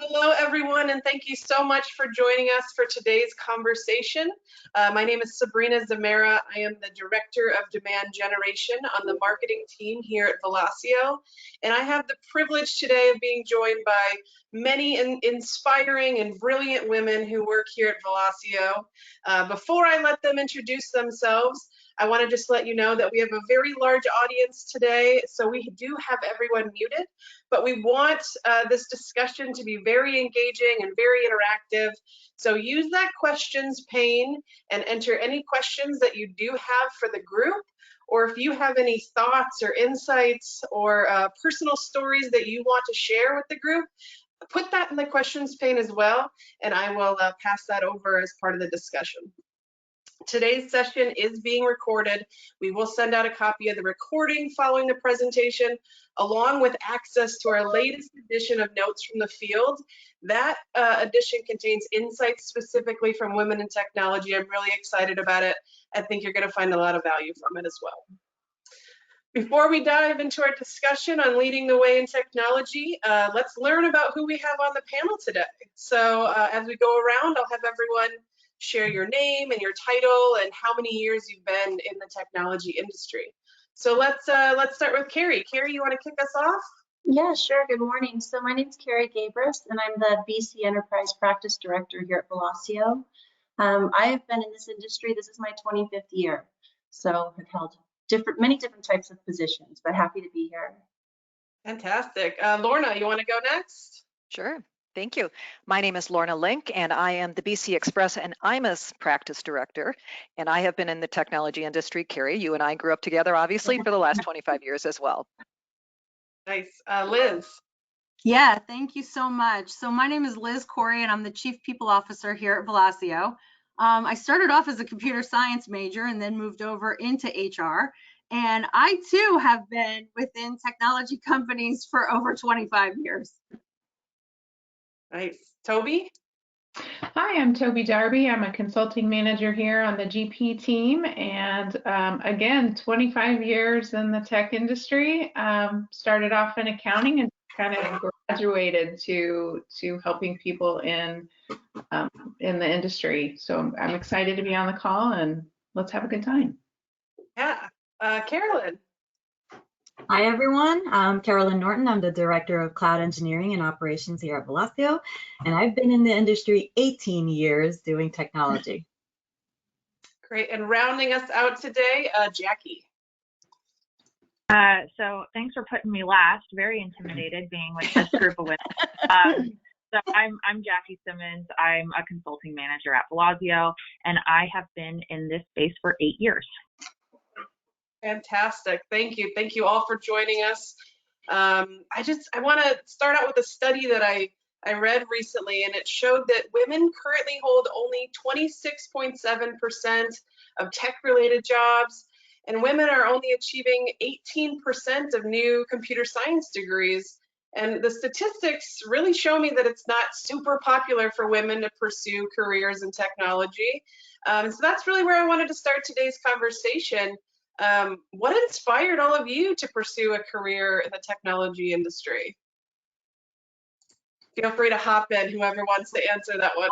Hello, everyone, and thank you so much for joining us for today's conversation. My name is Sabrina Zimara. I am the Director of Demand Generation on the marketing team here at Velosio, and I have the privilege today of being joined by many inspiring and brilliant women who work here at Velosio. Before I let them introduce themselves, I want to just let you know that we have a very large audience today, so we do have everyone muted, but we want this discussion to be very engaging and very interactive. So use that questions pane and enter any questions that you do have for the group, or if you have any thoughts or insights or personal stories that you want to share with the group, put that in the questions pane as well, and I will pass that over as part of the discussion. Today's session is being recorded. We will send out a copy of the recording following the presentation, along with access to our latest edition of Notes from the Field. That edition contains insights specifically from women in technology. I'm really excited about it. I think you're going to find a lot of value from it as well. Before we dive into our discussion on leading the way in technology, let's learn about who we have on the panel today. So as we go around, I'll have everyone share your name and your title and how many years you've been in the technology industry. So let's start with Carrie. Carrie, you want to kick us off? Yeah, sure. Good morning. So my name is Carrie Gabris, and I'm the BC Enterprise Practice Director here at Velosio. I have been in this industry. This is my 25th year, so I've held many different types of positions, but happy to be here. Fantastic. Lorna, you want to go next? Sure. Thank you. My name is Lorna Link, and I am the BC Express and IMAS Practice Director, and I have been in the technology industry. Carrie, you and I grew up together, obviously, for the last 25 years as well. Nice. Liz. Yeah, thank you so much. So my name is Liz Corey, and I'm the Chief People Officer here at Velosio. I started off as a computer science major and then moved over into HR. And I, too, have been within technology companies for over 25 years. Nice. Tobi? Hi, I'm Tobi Darby. I'm a consulting manager here on the GP team. And again, 25 years in the tech industry. Started off in accounting and kind of graduated to helping people in the industry. So I'm excited to be on the call, and let's have a good time. Yeah. Carolyn. Hi, everyone. I'm Carolyn Norton. I'm the Director of Cloud Engineering and Operations here at Velosio, and I've been in the industry 18 years doing technology. Great. And rounding us out today, Jackie. So thanks for putting me last. Very intimidated being with this group of women. So I'm Jackie Simens. I'm a consulting manager at Velosio, and I have been in this space for 8 years. Fantastic. Thank you. Thank you all for joining us. I want to start out with a study that I read recently, and it showed that women currently hold only 26.7% of tech-related jobs, and women are only achieving 18% of new computer science degrees. And the statistics really show me that it's not super popular for women to pursue careers in technology. So that's really where I wanted to start today's conversation. What inspired all of you to pursue a career in the technology industry? Feel free to hop in, whoever wants to answer that one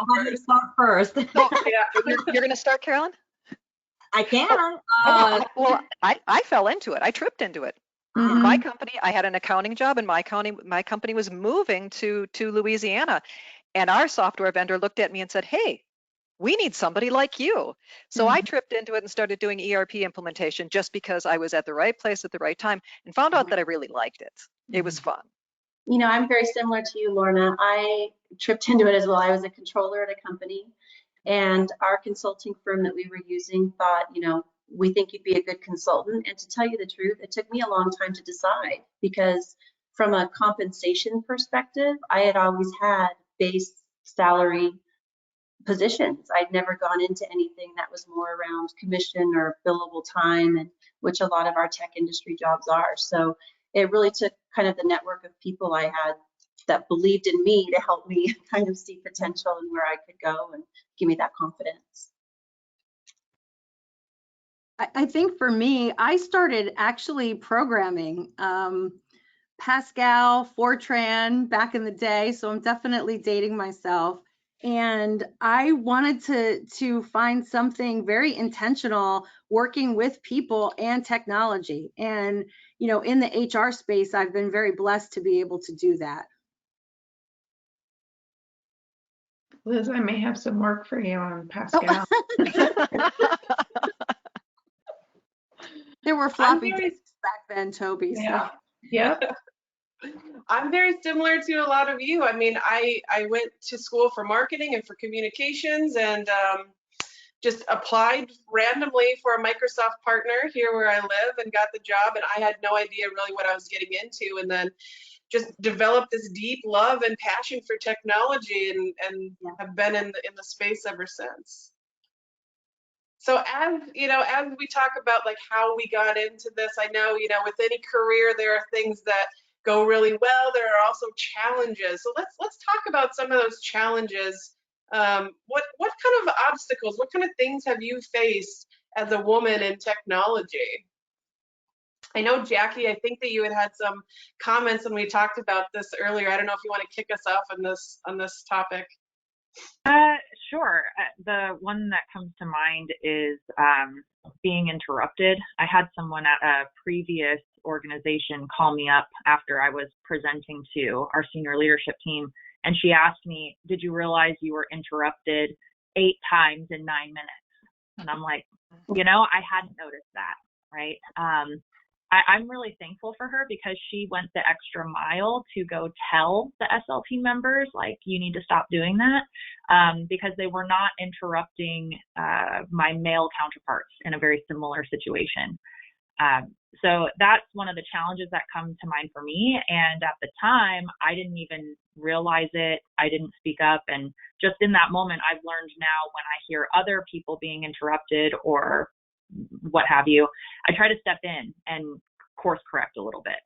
first. Yeah. You're going to start, Carolyn? I can. Well, I fell into it. I tripped into it. In my company, I had an accounting job, and my company was moving to Louisiana, and our software vendor looked at me and said, "Hey, we need somebody like you." So I tripped into it and started doing ERP implementation just because I was at the right place at the right time and found out that I really liked it. It was fun. You know, I'm very similar to you, Lorna. I tripped into it as well. I was a controller at a company, and our consulting firm that we were using thought, you know, we think you'd be a good consultant. And to tell you the truth, it took me a long time to decide, because from a compensation perspective, I had always had base salary positions. I'd never gone into anything that was more around commission or billable time, and which a lot of our tech industry jobs are. So it really took kind of the network of people I had that believed in me to help me kind of see potential and where I could go and give me that confidence. I think for me, I started actually programming Pascal, Fortran back in the day, so I'm definitely dating myself. And I wanted to find something very intentional working with people and technology. And, you know, in the HR space, I've been very blessed to be able to do that. Liz, I may have some work for you on Pascal. There were floppy disks back then, Toby. Yeah. So. Yep. I'm very similar to a lot of you. I mean, I went to school for marketing and for communications, and just applied randomly for a Microsoft partner here where I live and got the job. And I had no idea really what I was getting into. And then just developed this deep love and passion for technology, and have been in the space ever since. So as you know, as we talk about like how we got into this, I know, you know, with any career there are things that go really well. There are also challenges. So let's talk about some of those challenges. What kind of obstacles, what kind of things have you faced as a woman in technology? I know, Jackie, I think that you had some comments when we talked about this earlier. I don't know if you want to kick us off on this topic. Sure. The one that comes to mind is being interrupted. I had someone at a previous organization call me up after I was presenting to our senior leadership team, and she asked me, "Did you realize you were interrupted 8 times in 9 minutes?" And I'm like, you know, I hadn't noticed that, right? I'm really thankful for her because she went the extra mile to go tell the SLT members, like, you need to stop doing that, because they were not interrupting my male counterparts in a very similar situation. So that's one of the challenges that come to mind for me. And at the time, I didn't even realize it. I didn't speak up. And just in that moment, I've learned now when I hear other people being interrupted or what have you, I try to step in and course correct a little bit.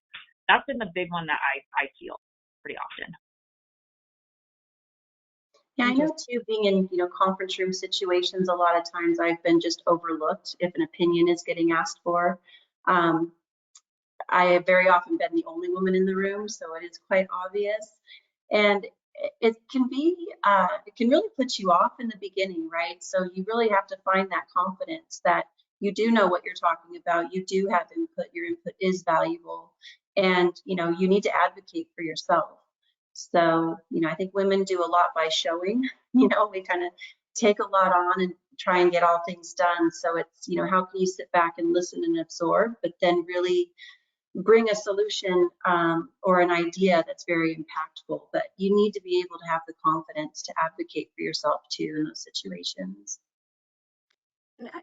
That's been the big one that I feel pretty often. Yeah, I know too, being in, you know, conference room situations, a lot of times I've been just overlooked if an opinion is getting asked for. I have very often been the only woman in the room, so it is quite obvious. And it can be, it can really put you off in the beginning, right? So you really have to find that confidence that you do know what you're talking about, you do have input, your input is valuable, and, you know, you need to advocate for yourself. So, you know, I think women do a lot by showing, you know, we kind of take a lot on and try and get all things done. So it's, you know, how can you sit back and listen and absorb, but then really bring a solution or an idea that's very impactful. But you need to be able to have the confidence to advocate for yourself too in those situations.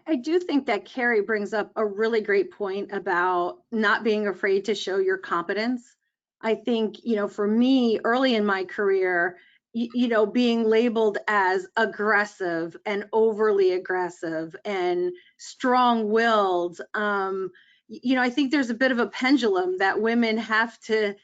I do think that Carrie brings up a really great point about not being afraid to show your competence. I think, you know, for me, early in my career, you know, being labeled as aggressive and overly aggressive and strong-willed, you know, I think there's a bit of a pendulum that women have to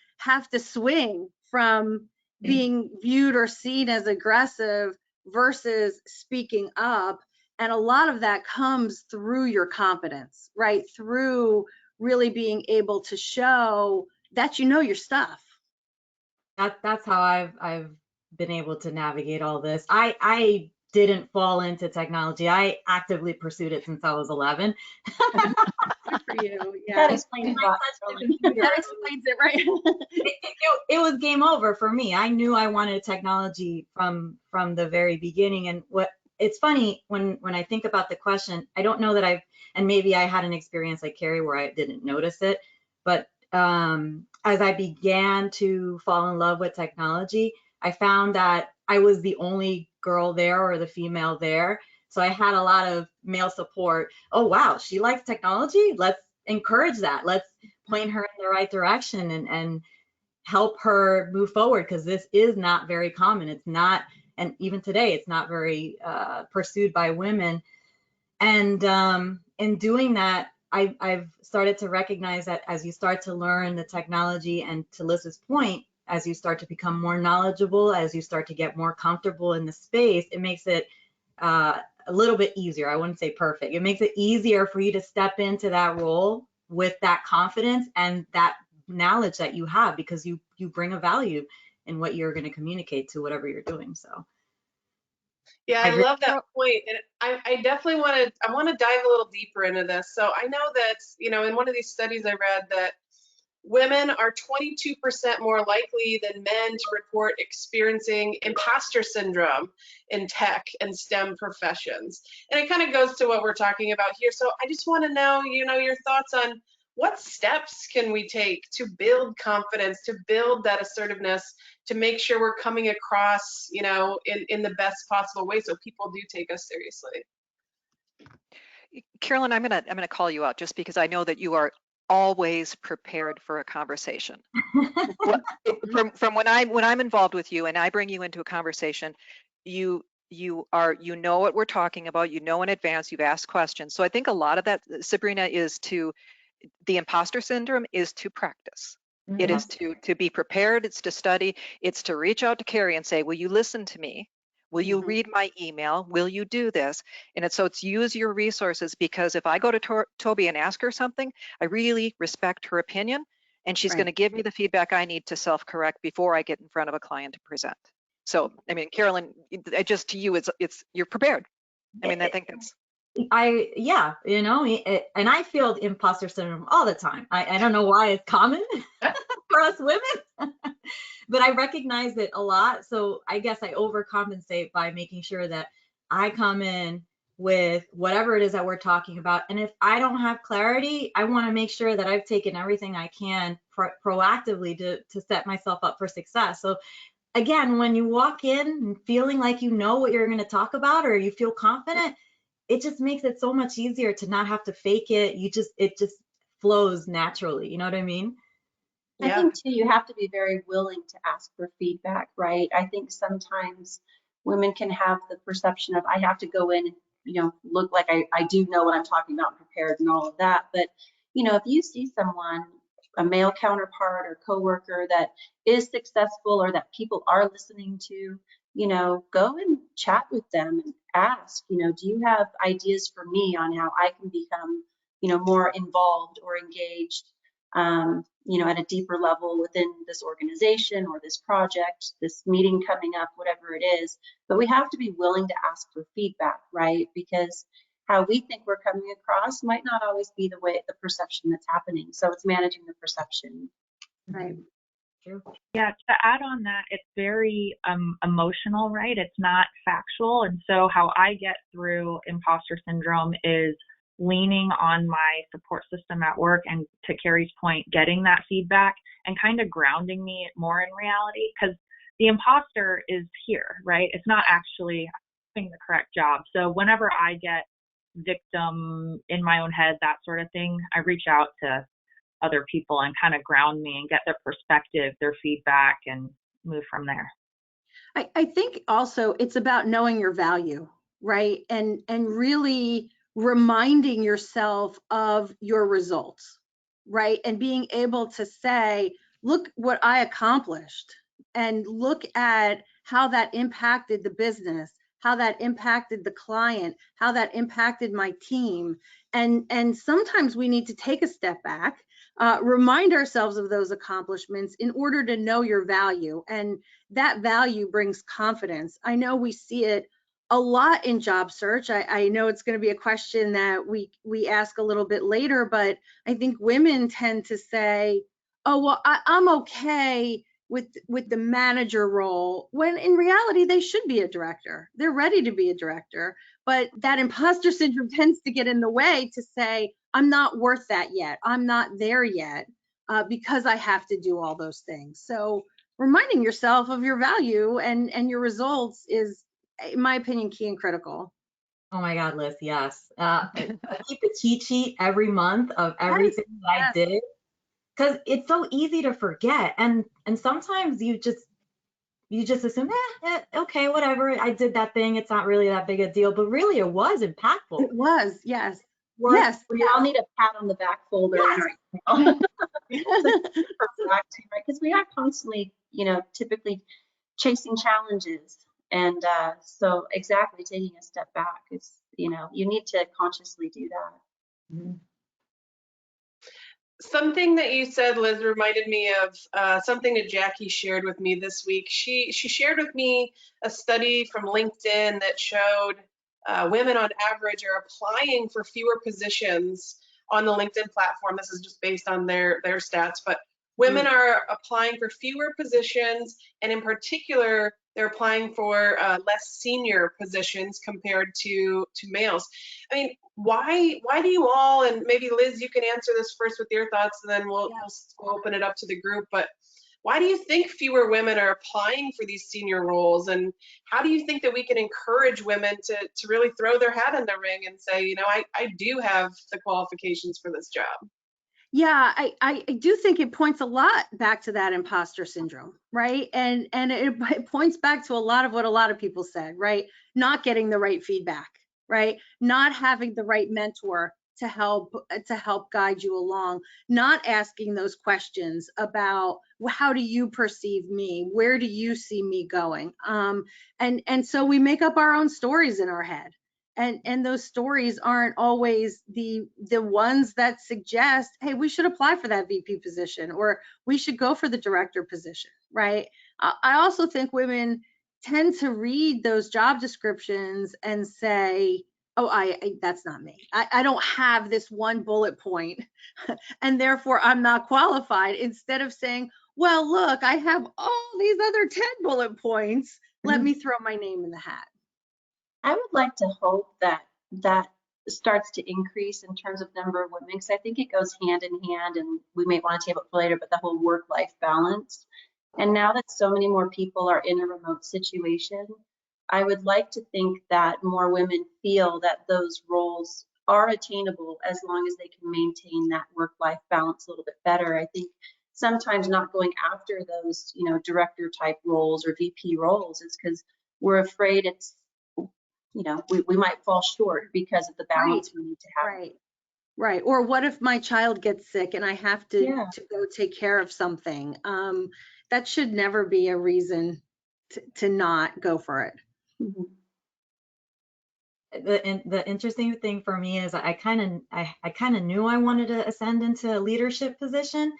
swing from being viewed or seen as aggressive versus speaking up. And a lot of that comes through your competence, right? Through really being able to show that you know your stuff. That's how I've been able to navigate all this. I didn't fall into technology. I actively pursued it since I was 11. Good for you. Yeah. That explains a lot. That explains it, right? It was game over for me. I knew I wanted technology from the very beginning. And it's funny when I think about the question, I don't know that and maybe I had an experience like Carrie where I didn't notice it, but as I began to fall in love with technology, I found that I was the only girl there or the female there. So I had a lot of male support. Oh, wow, she likes technology. Let's encourage that. Let's point her in the right direction and help her move forward, because this is not very common. It's not, and even today, it's not very pursued by women. And in doing that, I've started to recognize that as you start to learn the technology, and to Liz's point, as you start to become more knowledgeable, as you start to get more comfortable in the space, it makes it a little bit easier. I wouldn't say perfect. It makes it easier for you to step into that role with that confidence and that knowledge that you have, because you bring a value in what you're going to communicate to whatever you're doing. So yeah, I love that point. And I definitely want to dive a little deeper into this. So I know that, in one of these studies I read that women are 22% more likely than men to report experiencing imposter syndrome in tech and STEM professions. And it kind of goes to what we're talking about here. So I just want to know, your thoughts on what steps can we take to build confidence, to build that assertiveness, to make sure we're coming across, in the best possible way so people do take us seriously. Carolyn, I'm gonna call you out just because I know that you are always prepared for a conversation. From when I'm involved with you and I bring you into a conversation, you know what we're talking about, in advance, you've asked questions. So I think a lot of that, Sabrina, is the imposter syndrome is to practice. It is to be prepared, it's to study, it's to reach out to Carrie and say, will you listen to me? Will you read my email? Will you do this? And it's use your resources, because if I go to Tobi and ask her something, I really respect her opinion, and she's going to give me the feedback I need to self-correct before I get in front of a client to present. So, I mean, Carolyn, just to you, it's you're prepared. I mean, I think that's. Yeah, and I feel imposter syndrome all the time. I don't know why it's common for us women, but I recognize it a lot. So I guess I overcompensate by making sure that I come in with whatever it is that we're talking about. And if I don't have clarity, I want to make sure that I've taken everything I can proactively to set myself up for success. So again, when you walk in feeling like you know what you're going to talk about, or you feel confident, it just makes it so much easier to not have to fake it. It just flows naturally. You know what I mean? I think too, you have to be very willing to ask for feedback, right? I think sometimes women can have the perception of, I have to go in and, look like I do know what I'm talking about, prepared and all of that. But, if you see someone, a male counterpart or coworker that is successful or that people are listening to, go and chat with them and ask, do you have ideas for me on how I can become, more involved or engaged, at a deeper level within this organization or this project, this meeting coming up, whatever it is. But we have to be willing to ask for feedback, right? Because how we think we're coming across might not always be the perception that's happening. So it's managing the perception. Right. Yeah, to add on that, it's very emotional, right? It's not factual. And so how I get through imposter syndrome is leaning on my support system at work, and to Carrie's point, getting that feedback and kind of grounding me more in reality, because the imposter is here, right? It's not actually doing the correct job. So whenever I get victim in my own head, that sort of thing, I reach out to other people and kind of ground me and get their perspective, their feedback, and move from there. I think also it's about knowing your value, right? And really reminding yourself of your results, right? And being able to say, look what I accomplished, and look at how that impacted the business, how that impacted the client, how that impacted my team. And sometimes we need to take a step back, remind ourselves of those accomplishments in order to know your value. And that value brings confidence. I know we see it a lot in job search. I know it's going to be a question that we ask a little bit later, but I think women tend to say, oh, well, I'm okay with the manager role, when in reality, they should be a director. They're ready to be a director, but that imposter syndrome tends to get in the way to say, I'm not worth that yet. I'm not there yet, because I have to do all those things. So reminding yourself of your value and your results is, in my opinion, key and critical. Oh my God, Liz, yes. I keep a cheat sheet every month of everything that I did, because it's so easy to forget. And sometimes you just assume, okay, whatever, I did that thing, it's not really that big a deal, but really it was impactful. It was, yes. Yes, we all need a pat on the back folder. Yes. Because we are constantly, typically chasing challenges. And so exactly, taking a step back is, you need to consciously do that. Mm-hmm. Something that you said, Liz, reminded me of something that Jackie shared with me this week. She shared with me a study from LinkedIn that showed women on average are applying for fewer positions on the LinkedIn platform. This is just based on their stats, but women are applying for fewer positions, and in particular, they're applying for less senior positions compared to males. I mean, why do you all, and maybe Liz, you can answer this first with your thoughts, and then we'll open it up to the group, but why do you think fewer women are applying for these senior roles, and how do you think that we can encourage women to really throw their hat in the ring and say, you know, I do have the qualifications for this job? Yeah, I do think it points a lot back to that imposter syndrome, right? And it points back to a lot of what a lot of people said, right? Not getting the right feedback, right? Not having the right mentor to help guide you along, not asking those questions about, well, how do you perceive me? Where do you see me going? And so we make up our own stories in our head. And those stories aren't always the ones that suggest, hey, we should apply for that VP position, or we should go for the director position, right? I also think women tend to read those job descriptions and say, oh, that's not me. I don't have this one bullet point and therefore I'm not qualified, instead of saying, well, look, I have all these other 10 bullet points. Let me throw my name in the hat. I would like to hope that that starts to increase in terms of number of women, because I think it goes hand in hand, and we may want to table it for later, but the whole work-life balance. And now that so many more people are in a remote situation, I would like to think that more women feel that those roles are attainable as long as they can maintain that work-life balance a little bit better. I think sometimes not going after those, you know, director type roles or VP roles is because we're afraid it's, you know, we might fall short because of the balance we need to have. Right. Or what if my child gets sick and I have to go take care of something? That should never be a reason to not go for it. Mm-hmm. The interesting thing for me is I kind of knew I wanted to ascend into a leadership position,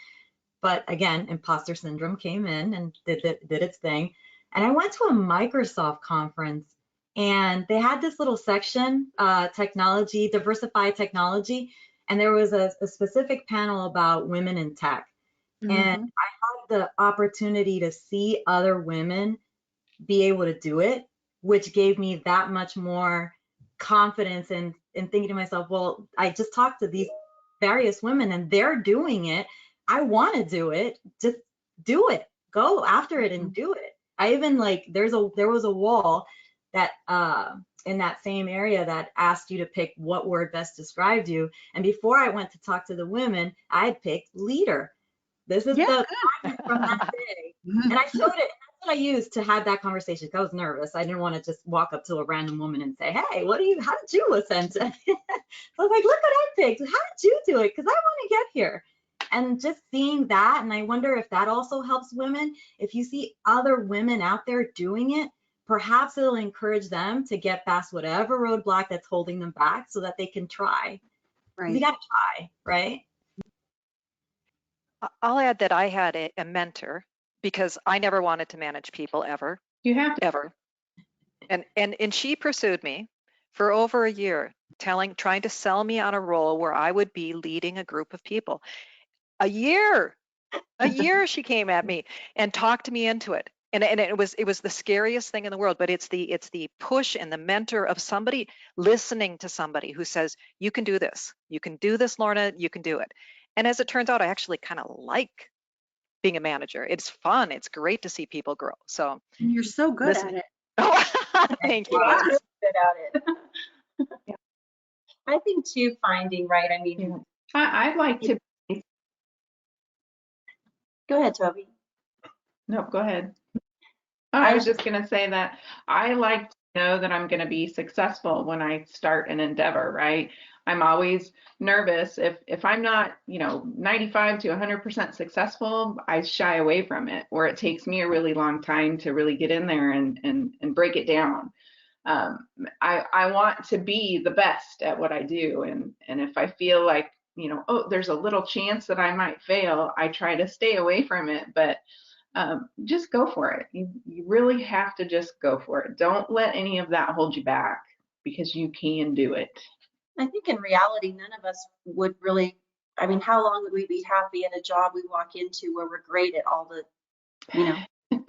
but again, imposter syndrome came in and did its thing. And I went to a Microsoft conference, and they had this little section, technology, diversify technology, and there was a specific panel about women in tech. And I had the opportunity to see other women be able to do it, which gave me that much more confidence in thinking to myself, well, I just talked to these various women and they're doing it. I want to do it. Just do it. Go after it and do it. I even there was a wall that in that same area that asked you to pick what word best described you. And before I went to talk to the women, I had picked leader. This is the from that day. And I showed it. That's what I used to have that conversation. I was nervous. I didn't want to just walk up to a random woman and say, hey, how did you ascend to? I was like, look what I picked. How did you do it? Because I want to get here. And just seeing that, and I wonder if that also helps women. If you see other women out there doing it, perhaps it'll encourage them to get past whatever roadblock that's holding them back so that they can try. Right. You got to try, right? I'll add that I had a mentor, because I never wanted to manage people ever. You have to. Ever. And she pursued me for over a year, trying to sell me on a role where I would be leading a group of people. A year she came at me and talked me into it. And it was the scariest thing in the world, but it's the push and the mentor of somebody listening to somebody who says, you can do this, Lorna, you can do it. And as it turns out, I actually kind of like being a manager. It's fun. It's great to see people grow. So you're so good at it. Oh, thank you. Wow, good at it. Yeah. I think too, finding I mean, I'd like to. Go ahead, Toby. No, go ahead. I was just going to say that I like to know that I'm going to be successful when I start an endeavor, right? I'm always nervous if I'm not, 95 to 100% successful, I shy away from it, or it takes me a really long time to really get in there and break it down. I want to be the best at what I do. And if I feel like oh, there's a little chance that I might fail, I try to stay away from it. But just go for it. You really have to just go for it. Don't let any of that hold you back, because you can do it. I think in reality, none of us would really, I mean, how long would we be happy in a job we walk into where we're great at all the,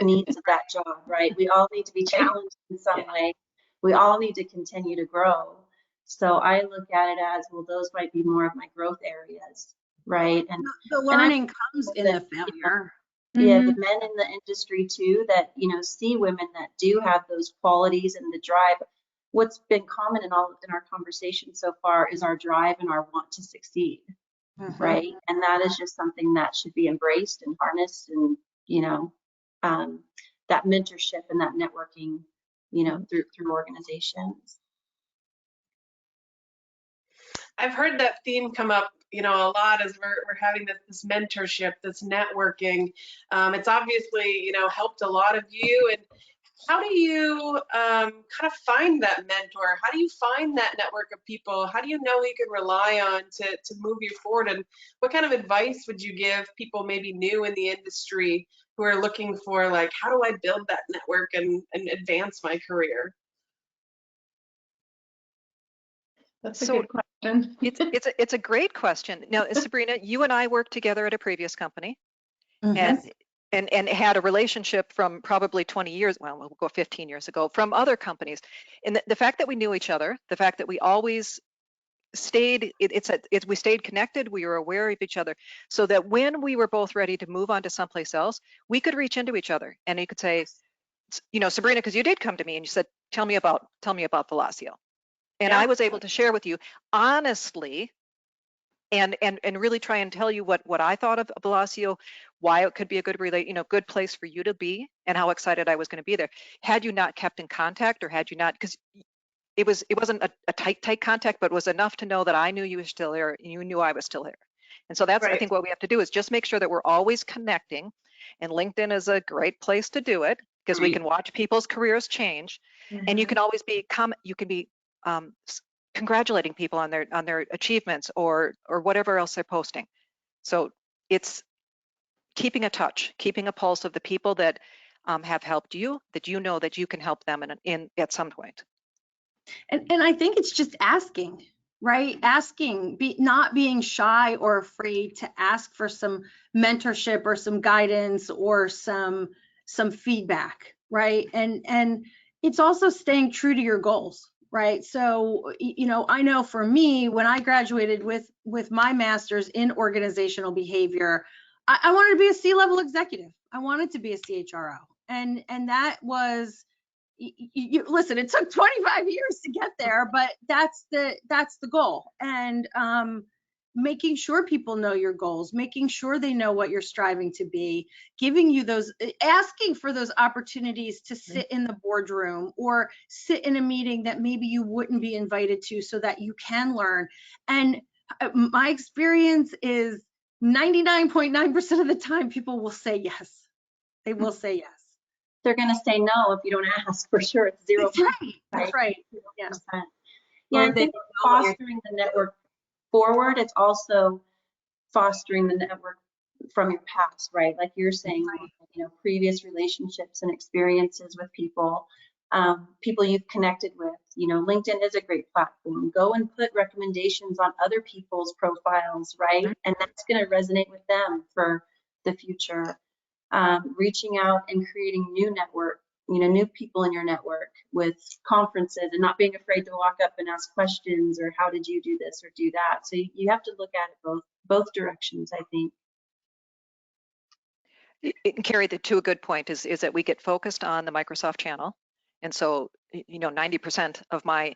needs of that job, right? We all need to be challenged in some way. We all need to continue to grow. So I look at it as, well, those might be more of my growth areas, right? And the learning comes in the failure. Yeah, the men in the industry too that, see women that do have those qualities and the drive. What's been common in our conversation so far is our drive and our want to succeed, right? And that is just something that should be embraced and harnessed, and that mentorship and that networking, through organizations. I've heard that theme come up, a lot as we're having this mentorship, this networking. It's obviously, helped a lot of you. And how do you kind of find that mentor? How do you find that network of people? How do you know who you can rely on to move you forward? And what kind of advice would you give people maybe new in the industry who are looking for, like, how do I build that network and advance my career? That's a good question. It's a great question. Now, Sabrina, you and I worked together at a previous company, and had a relationship from probably 20 years, well, we'll go 15 years ago, from other companies. And the fact that we knew each other, the fact that we always stayed, we stayed connected, we were aware of each other, so that when we were both ready to move on to someplace else, we could reach into each other, and you could say, Sabrina, because you did come to me and you said, tell me about Velosio. And I was able to share with you honestly, and really try and tell you what I thought of Velosio, why it could be a good place for you to be, and how excited I was going to be there. Had you not kept in contact, or had you not, because it wasn't a tight contact, but it was enough to know that I knew you were still there and you knew I was still there. And so that's, I think, what we have to do is just make sure that we're always connecting. And LinkedIn is a great place to do it, because we can watch people's careers change, and you can always be congratulating people on their achievements or whatever else they're posting. So it's keeping a pulse of the people that have helped you, that that you can help them in at some point. And I think it's just asking, right? Asking, not being shy or afraid to ask for some mentorship or some guidance or some feedback, right? And it's also staying true to your goals, right? So, I know for me, when I graduated with my master's in organizational behavior, I wanted to be a C-level executive. I wanted to be a CHRO. And that was, listen, it took 25 years to get there, but that's the goal. And making sure people know your goals, making sure they know what you're striving to be, giving you asking for those opportunities to sit in the boardroom or sit in a meeting that maybe you wouldn't be invited to, so that you can learn. And my experience is 99.9% of the time, people will say yes. They will say yes. They're going to say no if you don't ask, for sure. It's 0%. That's right. Yes. Yeah, I think fostering the network forward, it's also fostering the network from your past, right? Like you're saying, previous relationships and experiences with people, people you've connected with. LinkedIn is a great platform. Go and put recommendations on other people's profiles, right? And that's going to resonate with them for the future. Reaching out and creating new people in your network with conferences, and not being afraid to walk up and ask questions, or how did you do this or do that. So you have to look at it both directions, I think. Carrie, to a good point is that we get focused on the Microsoft channel. And so, 90% of my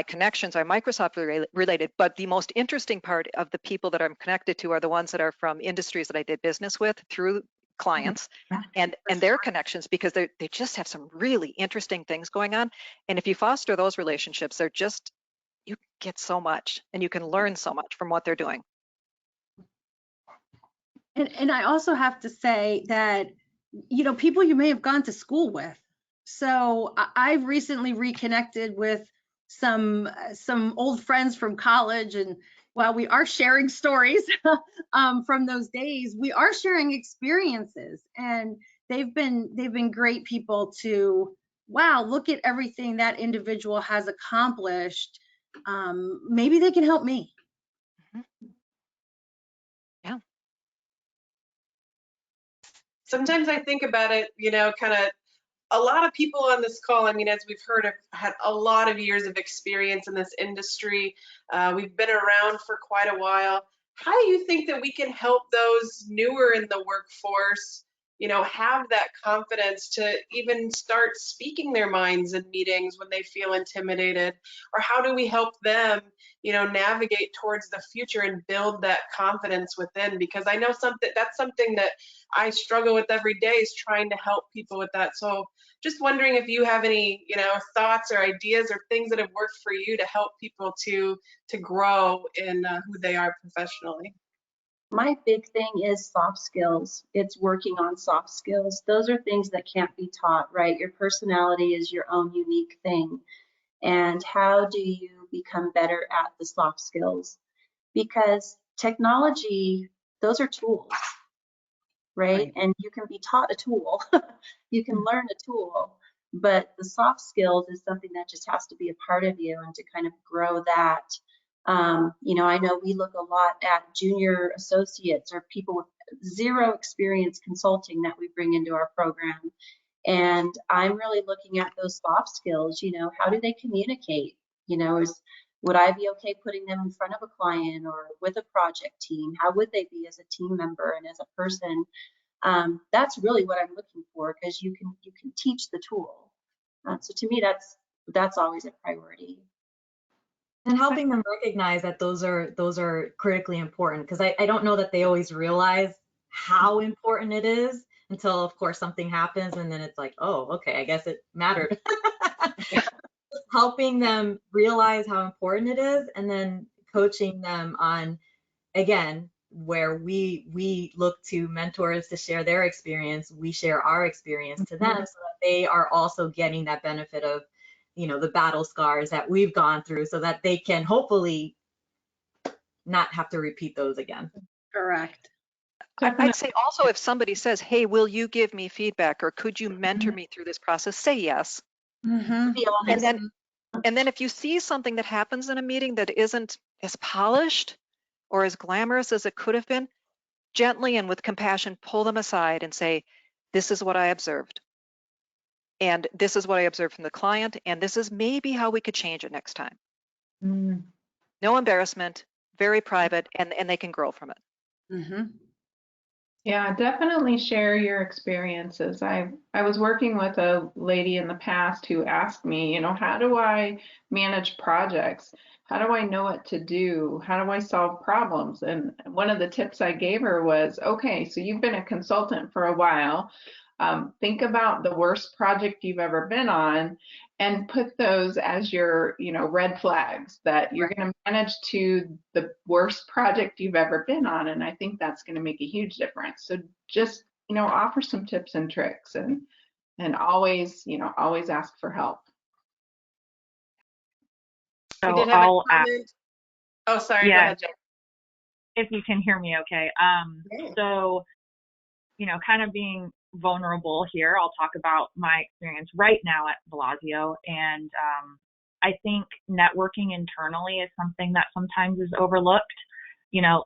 connections are Microsoft related, but the most interesting part of the people that I'm connected to are the ones that are from industries that I did business with through clients and their connections, because they just have some really interesting things going on. And if you foster those relationships, you get so much, and you can learn so much from what they're doing. And I also have to say that, people you may have gone to school with. So I've recently reconnected with some old friends from college, and while we are sharing stories from those days, we are sharing experiences, and they've been great people to, wow, look at everything that individual has accomplished. Maybe they can help me. Yeah. Sometimes I think about it, kind of a lot of people on this call, I mean, as we've heard, have had a lot of years of experience in this industry. We've been around for quite a while. How do you think that we can help those newer in the workforce, have that confidence to even start speaking their minds in meetings when they feel intimidated? Or how do we help them, navigate towards the future and build that confidence within? Because I know that's something that I struggle with every day, is trying to help people with that. So just wondering if you have any, thoughts or ideas or things that have worked for you to help people to grow in who they are professionally. My big thing is soft skills. It's working on soft skills. Those are things that can't be taught, right? Your personality is your own unique thing. And how do you become better at the soft skills? Because technology, those are tools, right? And you can be taught a tool. You can learn a tool, but the soft skills is something that just has to be a part of you, and to kind of grow that. I know we look a lot at junior associates or people with zero experience consulting that we bring into our program. And I'm really looking at those soft skills, how do they communicate? Would I be okay putting them in front of a client or with a project team? How would they be as a team member and as a person? That's really what I'm looking for, because you can teach the tool. So to me, that's always a priority. And helping them recognize that those are critically important, because I don't know that they always realize how important it is until, of course, something happens, and then it's like, oh, okay, I guess it mattered. Helping them realize how important it is, and then coaching them on, again, where we look to mentors to share their experience, we share our experience to them, so that they are also getting that benefit of, the battle scars that we've gone through, so that they can hopefully not have to repeat those again. Correct. I'd say also, if somebody says, hey, will you give me feedback, or could you mentor me through this process, say yes. Be honest. And then if you see something that happens in a meeting that isn't as polished or as glamorous as it could have been, gently and with compassion, pull them aside and say, this is what I observed. And this is what I observed from the client. And this is maybe how we could change it next time. No embarrassment, very private, and they can grow from it. Yeah, definitely share your experiences. I was working with a lady in the past who asked me, how do I manage projects? How do I know what to do? How do I solve problems? And one of the tips I gave her was, okay, so you've been a consultant for a while. Think about the worst project you've ever been on and put those as your, red flags that you're going to manage to the worst project you've ever been on. And I think that's going to make a huge difference. So just, offer some tips and tricks, and always, always ask for help. So We did have I'll a comment. Oh, sorry. Yeah. Go ahead, Jen. If you can hear me okay. So, kind of being vulnerable here, I'll talk about my experience right now at Velosio. And I think networking internally is something that sometimes is overlooked.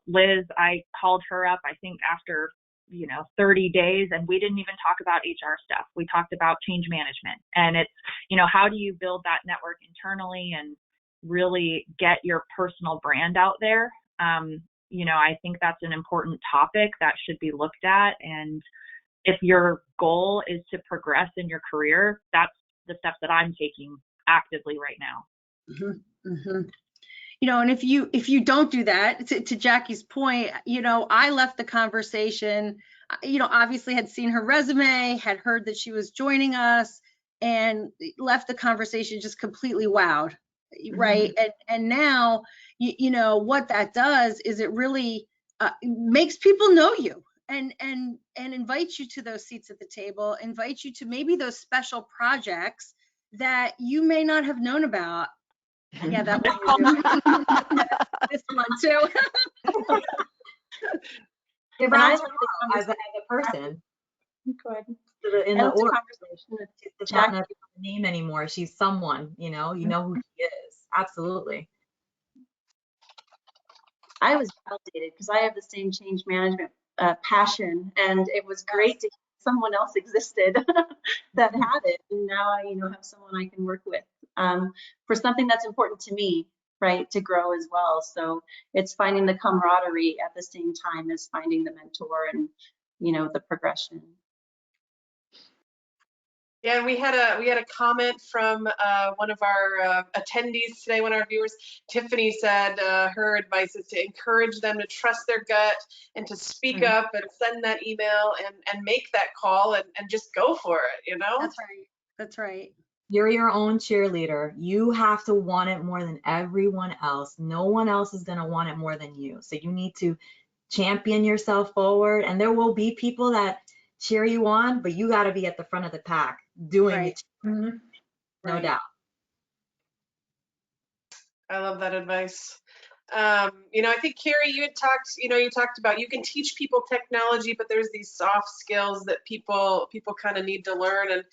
Liz, I called her up, I think after, 30 days, and we didn't even talk about HR stuff. We talked about change management. And it's, how do you build that network internally and really get your personal brand out there? I think that's an important topic that should be looked at. And if your goal is to progress in your career, that's the steps that I'm taking actively right now. And if you don't do that, to Jackie's point, I left the conversation, obviously had seen her resume, had heard that she was joining us, and left the conversation just completely wowed, right? And now, what that does is it really makes people know you and invites you to those seats at the table, invites you to maybe those special projects that you may not have known about Yeah, that one you're doing. This one too. Give And I rounds love for the her as a person. Go ahead. In I the love the org. conversation with It's not Jackie. a name anymore. She's someone, you know who she is. Absolutely. I was validated because I have the same change management passion, and it was great to hear someone else existed that had it, and now I, have someone I can work with for something that's important to me, right, to grow as well. So it's finding the camaraderie at the same time as finding the mentor and, the progression. Yeah, we had a comment from one of our attendees today, one of our viewers. Tiffany said her advice is to encourage them to trust their gut and to speak up and send that email and make that call and just go for it, That's right. That's right. You're your own cheerleader. You have to want it more than everyone else. No one else is going to want it more than you. So you need to champion yourself forward. And there will be people that cheer you on, but you got to be at the front of the pack doing it. No doubt. I love that advice. I think Carrie, you talked about you can teach people technology, but there's these soft skills that people kind of need to learn and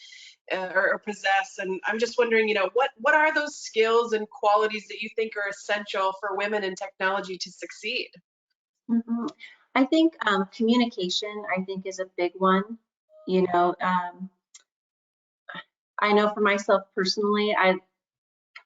or possess. And I'm just wondering, what are those skills and qualities that you think are essential for women in technology to succeed? I think communication, I think, is a big one. I know for myself personally,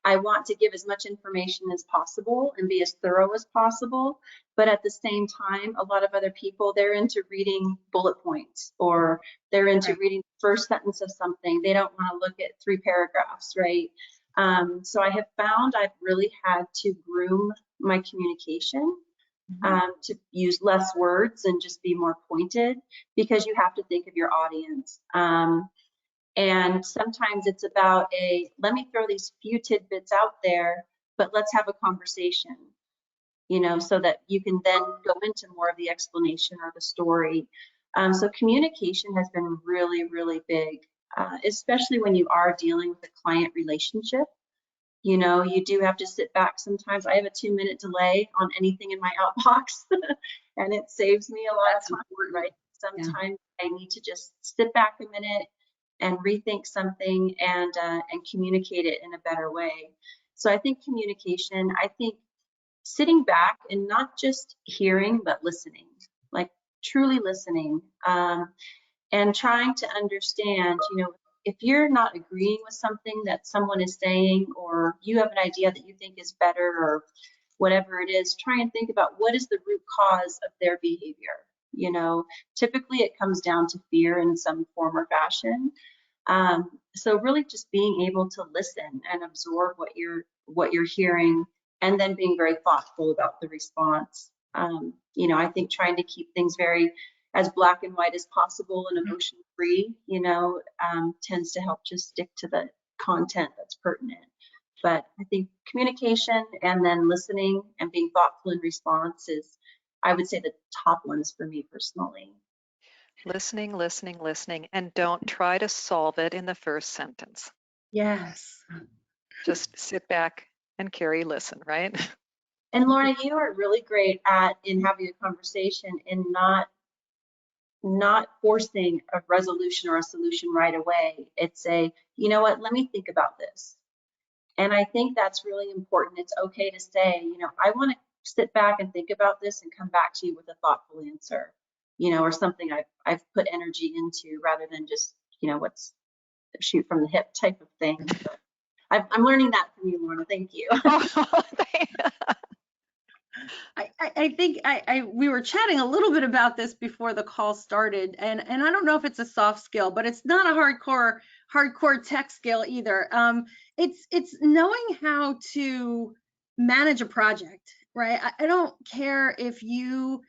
I want to give as much information as possible and be as thorough as possible. But at the same time, a lot of other people, they're into reading bullet points or they're into reading the first sentence of something. They don't want to look at 3 paragraphs, right? So I have found I've really had to groom my communication to use less words and just be more pointed because you have to think of your audience. And sometimes it's about let me throw these few tidbits out there, but let's have a conversation, so that you can then go into more of the explanation or the story. So communication has been really, really big, especially when you are dealing with a client relationship. You do have to sit back sometimes. I have a 2-minute delay on anything in my outbox and it saves me a lot of time, right? Sometimes I need to just sit back a minute and rethink something and communicate it in a better way. So I think communication, I think sitting back and not just hearing, but listening, like truly listening, and trying to understand, if you're not agreeing with something that someone is saying, or you have an idea that you think is better or whatever it is, try and think about what is the root cause of their behavior. Typically it comes down to fear in some form or fashion. So really just being able to listen and absorb what you're hearing and then being very thoughtful about the response. I think trying to keep things very as black and white as possible and emotion free, tends to help just stick to the content that's pertinent. But I think communication and then listening and being thoughtful in response is, I would say, the top ones for me personally. Listening, listening, listening, and don't try to solve it in the first sentence. Yes. Just sit back and Carrie, listen, right? And Lorna, you are really great in having a conversation and not forcing a resolution or a solution right away. It's you know what, let me think about this. And I think that's really important. It's okay to say, I want to sit back and think about this and come back to you with a thoughtful answer, or something I've put energy into rather than just, what's shoot from the hip type of thing. But I'm learning that from you, Lorna. Thank you. I think we were chatting a little bit about this before the call started, and I don't know if it's a soft skill, but it's not a hardcore tech skill either. It's knowing how to manage a project, right? I don't care if you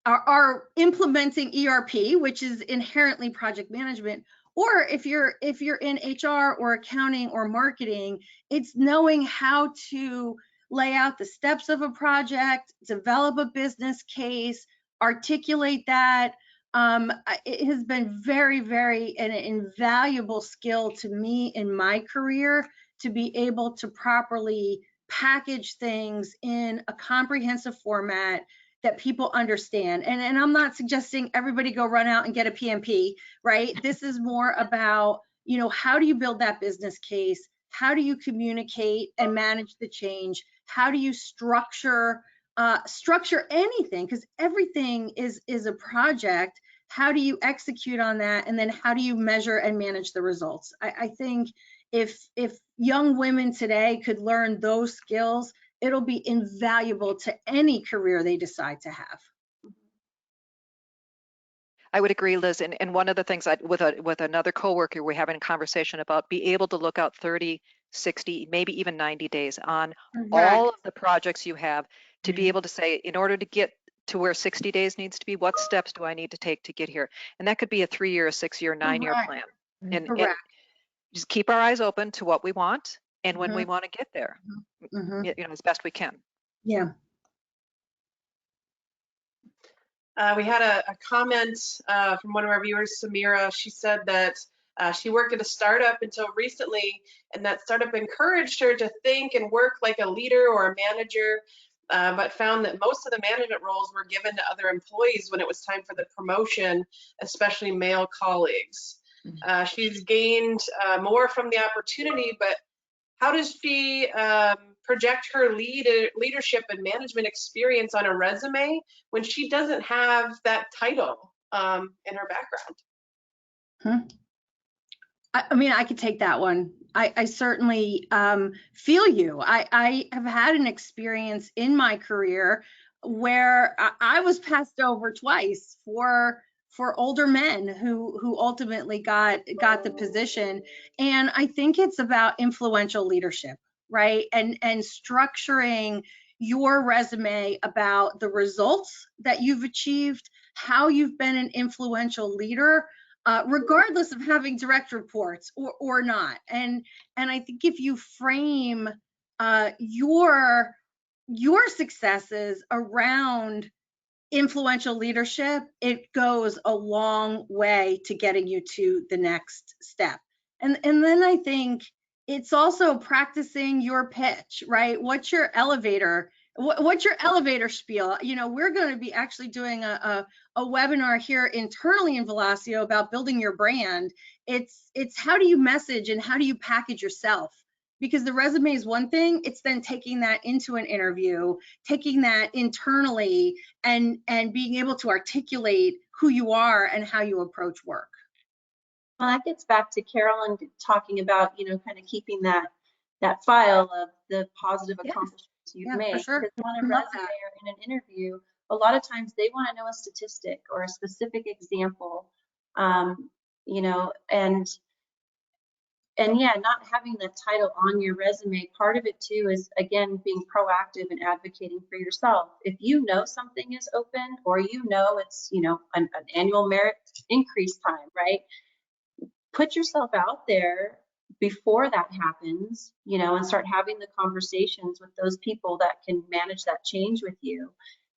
are implementing ERP, which is inherently project management, or if you're in HR or accounting or marketing, it's knowing how to lay out the steps of a project, develop a business case, articulate that. It has been very, very an invaluable skill to me in my career to be able to properly package things in a comprehensive format that people understand. And I'm not suggesting everybody go run out and get a PMP, right? This is more about, you know, how do you build that business case? How do you communicate and manage the change? How do you structure anything? Because everything is a project. How do you execute on that? And then how do you measure and manage the results? I think if young women today could learn those skills, it'll be invaluable to any career they decide to have. I would agree, Liz. And one of the things with another coworker, we're having a conversation about be able to look out 30, 60, maybe even 90 days on all of the projects you have to be able to say, in order to get to where 60 days needs to be, what steps do I need to take to get here? And that could be a 3-year, a 6-year, 9-year plan. And just keep our eyes open to what we want and when we want to get there, you know, as best we can. Yeah. We had a comment from one of our viewers, Samira. She said that she worked at a startup until recently, and that startup encouraged her to think and work like a leader or a manager, but found that most of the management roles were given to other employees when it was time for the promotion, especially male colleagues. She's gained more from the opportunity, but how does she project her leadership and management experience on a resume when she doesn't have that title in her background? I mean, I could take that one. I certainly feel you. I have had an experience in my career where I was passed over twice for older men who ultimately got the position. And I think it's about influential leadership, right? And structuring your resume about the results that you've achieved, how you've been an influential leader, regardless of having direct reports or not. And I think if you frame your successes around influential leadership, it goes a long way to getting you to the next step. And then I think it's also practicing your pitch, right? What's your elevator? What's your elevator spiel? You know, we're going to be actually doing a webinar here internally in Velosio about building your brand. It's how do you message and how do you package yourself? Because the resume is one thing, it's then taking that into an interview, taking that internally and being able to articulate who you are and how you approach work. Well, that gets back to Carolyn talking about, you know, kind of keeping that file of the positive accomplishments you've made. For sure. Because on a resume or in an interview, a lot of times they want to know a statistic or a specific example, you know, and yeah, not having the title on your resume, part of it too is, again, being proactive and advocating for yourself. If you know something is open or you know it's, you know, an annual merit increase time, right? Put yourself out there before that happens, you know, and start having the conversations with those people that can manage that change with you.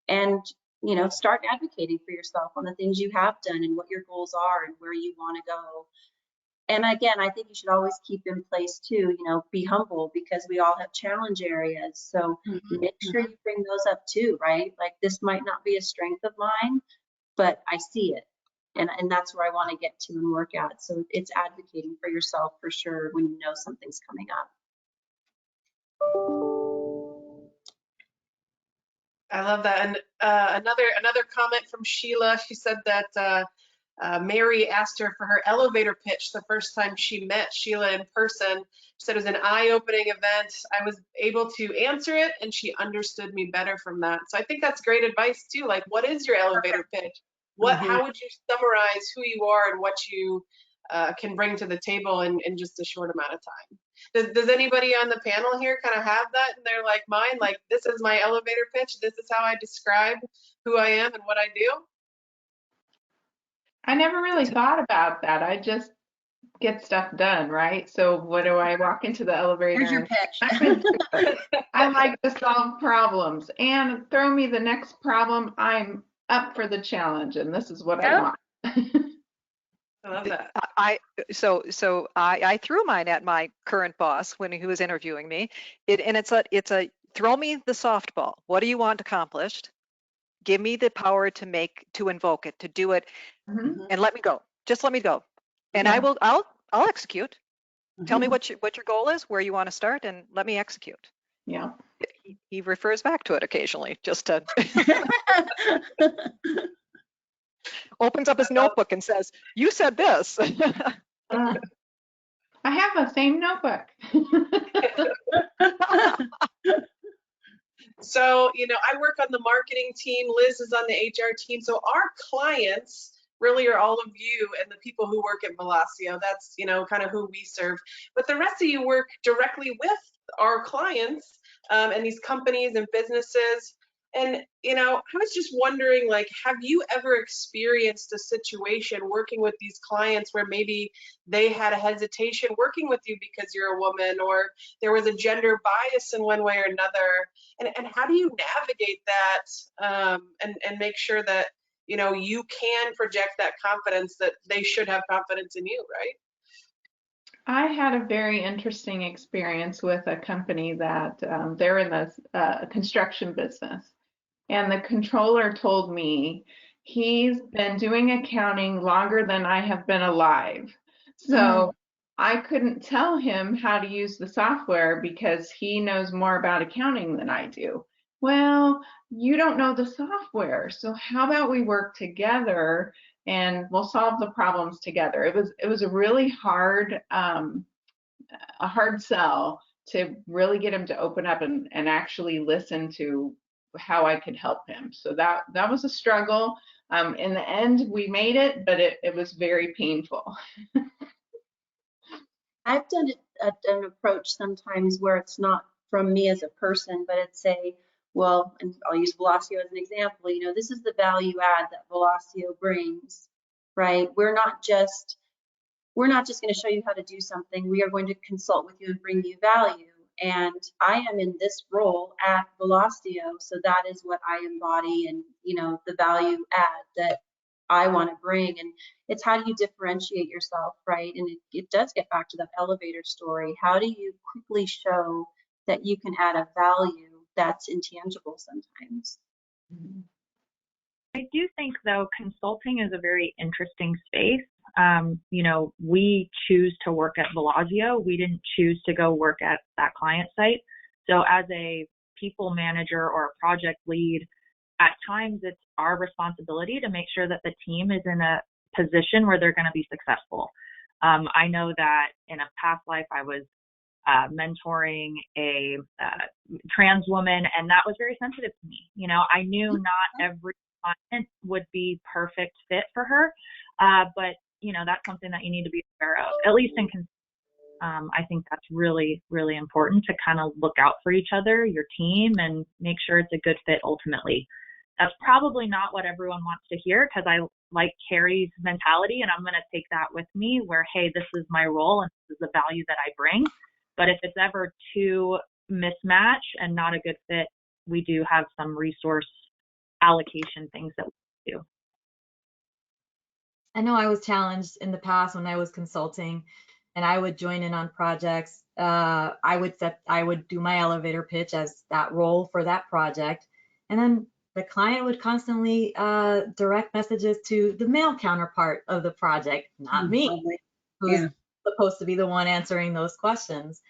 And, you know, start advocating for yourself on the things you have done and what your goals are and where you want to go. And again, I think you should always keep in place too, you know, be humble because we all have challenge areas. So make sure you bring those up too, right? Like this might not be a strength of mine, but I see it. And that's where I want to get to and work at. So it's advocating for yourself for sure when you know something's coming up. I love that. And another comment from Sheila. She said that Mary asked her for her elevator pitch the first time she met Sheila in person. She said it was an eye-opening event. I was able to answer it, and she understood me better from that. So I think that's great advice too. Like, what is your elevator pitch? How would you summarize who you are and what you can bring to the table in just a short amount of time? Does anybody on the panel here kind of have that in their like mind? Like, this is my elevator pitch. This is how I describe who I am and what I do. I never really thought about that. I just get stuff done, right? So what do I walk into the elevator? Here's your pitch. I like to solve problems and throw me the next problem. I'm up for the challenge and this is what I want. I love that. I threw mine at my current boss when he was interviewing me. It's a throw me the softball. What do you want accomplished? Give me the power to invoke it, to do it, Mhm. and let me go. Just let me go, and Yeah. I'll execute. Tell me Mhm. what your goal is, where you want to start, and let me execute. Yeah. He refers back to it occasionally, just to opens up his notebook and says, "You said this." I have the same notebook. So, I work on the marketing team, Liz is on the HR team. So our clients really are all of you and the people who work at Velosio. That's, kind of who we serve. But the rest of you work directly with our clients and these companies and businesses. And, I was just wondering, have you ever experienced a situation working with these clients where maybe they had a hesitation working with you because you're a woman, or there was a gender bias in one way or another? And how do you navigate that and make sure that, you can project that confidence that they should have confidence in you, right? I had a very interesting experience with a company that they're in the construction business. And the controller told me he's been doing accounting longer than I have been alive. So I couldn't tell him how to use the software because he knows more about accounting than I do. Well, you don't know the software, so how about we work together and we'll solve the problems together. It was a really hard sell to really get him to open up and actually listen to how I could help him. So that was a struggle. In the end, we made it, but it was very painful. I've done an approach sometimes where it's not from me as a person, but it's well, and I'll use Velosio as an example, this is the value add that Velosio brings, right? We're not just going to show you how to do something. We are going to consult with you and bring you value. And I am in this role at Velosio, so that is what I embody, and the value add that I want to bring. And it's how do you differentiate yourself, right? And it does get back to that elevator story. How do you quickly show that you can add a value that's intangible sometimes? I do think, though, consulting is a very interesting space. We choose to work at Velosio. We didn't choose to go work at that client site. So as a people manager or a project lead, at times it's our responsibility to make sure that the team is in a position where they're going to be successful. I know that in a past life, I was mentoring a trans woman, and that was very sensitive to me. I knew not every client would be perfect fit for her, but that's something that you need to be aware of, at least in I think that's really, really important to kind of look out for each other, your team, and make sure it's a good fit ultimately. That's probably not what everyone wants to hear, because I like Carrie's mentality, and I'm going to take that with me where, hey, this is my role and this is the value that I bring. But if it's ever too mismatch and not a good fit, we do have some resource allocation things that we do. I know I was challenged in the past when I was consulting and I would join in on projects. I would do my elevator pitch as that role for that project. And then the client would constantly direct messages to the male counterpart of the project, not me, who's supposed to be the one answering those questions.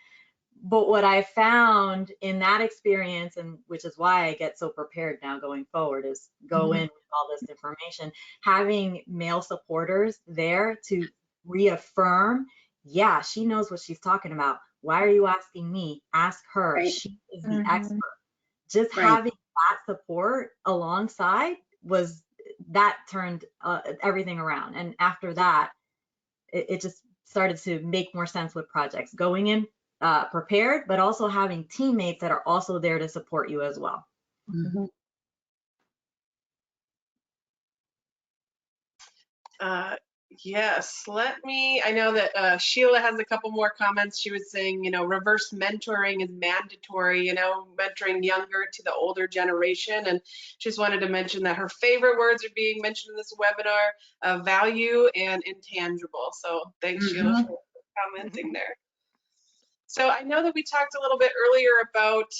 But what I found in that experience, and which is why I get so prepared now going forward, is go in with all this information, having male supporters there to reaffirm, yeah, she knows what she's talking about. Why are you asking me? Ask her. Right. She is the expert. Just having that support alongside that turned everything around. And after that, it just started to make more sense with projects. Going in prepared, but also having teammates that are also there to support you as well. Yes, I know that Sheila has a couple more comments. She was saying, reverse mentoring is mandatory, mentoring younger to the older generation. And just wanted to mention that her favorite words are being mentioned in this webinar, value and intangible. So thanks, Sheila, for commenting there. So I know that we talked a little bit earlier about,